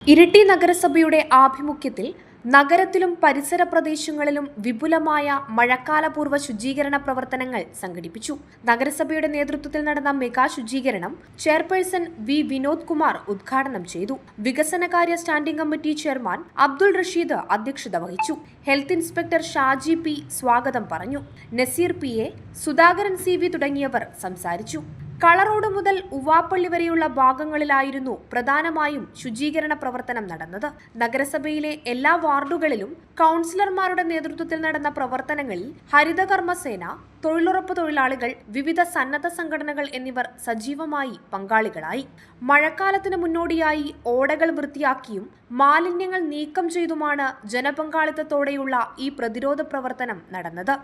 ഇരിട്ടി നഗരസഭയുടെ ആഭിമുഖ്യത്തിൽ നഗരത്തിലും പരിസര പ്രദേശങ്ങളിലും വിപുലമായ മഴക്കാലപൂർവ്വ ശുചീകരണ പ്രവർത്തനങ്ങൾ സംഘടിപ്പിച്ചു. നഗരസഭയുടെ നേതൃത്വത്തിൽ നടന്ന മെഗാ ശുചീകരണം ചെയർപേഴ്സൺ വി വിനോദ് കുമാർ ഉദ്ഘാടനം ചെയ്തു. വികസനകാര്യ standing committee chairman Abdul Rasheed അധ്യക്ഷത വഹിച്ചു. ഹെൽത്ത് ഇൻസ്പെക്ടർ ഷാജി പി സ്വാഗതം പറഞ്ഞു. Naseer P A, Sudhakaran C V തുടങ്ങിയവർ സംസാരിച്ചു. കളറോഡ് മുതൽ ഉവാപ്പള്ളി വരെയുള്ള ഭാഗങ്ങളിലായിരുന്നു പ്രധാനമായും ശുചീകരണ പ്രവർത്തനം നടന്നത്. നഗരസഭയിലെ എല്ലാ വാർഡുകളിലും കൗൺസിലർമാരുടെ നേതൃത്വത്തിൽ നടന്ന പ്രവർത്തനങ്ങളിൽ ഹരിതകർമ്മസേന, തൊഴിലുറപ്പ് തൊഴിലാളികൾ, വിവിധ സന്നദ്ധ സംഘടനകൾ എന്നിവർ സജീവമായി പങ്കാളികളായി. മഴക്കാലത്തിന് മുന്നോടിയായി ഓടകൾ വൃത്തിയാക്കിയും മാലിന്യങ്ങൾ നീക്കം ചെയ്തുമാണ് ജനപങ്കാളിത്തത്തോടെയുള്ള ഈ പ്രതിരോധ പ്രവർത്തനം നടന്നത്.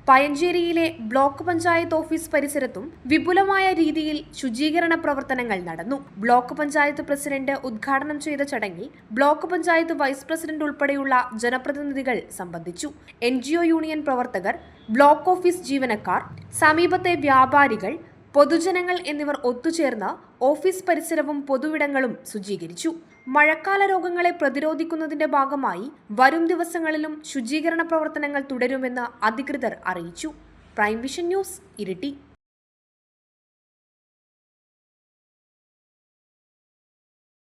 പയഞ്ചേരിയിലെ ബ്ലോക്ക് പഞ്ചായത്ത് ഓഫീസ് പരിസരത്തും വിപുലമായ രീതിയിൽ ശുചീകരണ പ്രവർത്തനങ്ങൾ നടന്നു. ബ്ലോക്ക് പഞ്ചായത്ത് പ്രസിഡന്റ് ഉദ്ഘാടനം ചെയ്ത ചടങ്ങിൽ ബ്ലോക്ക് പഞ്ചായത്ത് വൈസ് പ്രസിഡന്റ് ഉൾപ്പെടെയുള്ള ജനപ്രതിനിധികൾ സംബന്ധിച്ചു. NGO യൂണിയൻ പ്രവർത്തകർ, ബ്ലോക്ക് ഓഫീസ് ജീവനക്കാർ, സമീപത്തെ വ്യാപാരികൾ, പൊതുജനങ്ങൾ എന്നിവർ ഒത്തുചേർന്ന് ഓഫീസ് പരിസരവും പൊതുവിടങ്ങളും ശുചീകരിച്ചു. മഴക്കാല രോഗങ്ങളെ പ്രതിരോധിക്കുന്നതിന്റെ ഭാഗമായി വരും ദിവസങ്ങളിലും ശുചീകരണ പ്രവർത്തനങ്ങൾ തുടരുമെന്ന് അധികൃതർ അറിയിച്ചു. Prime vision news, Iritty.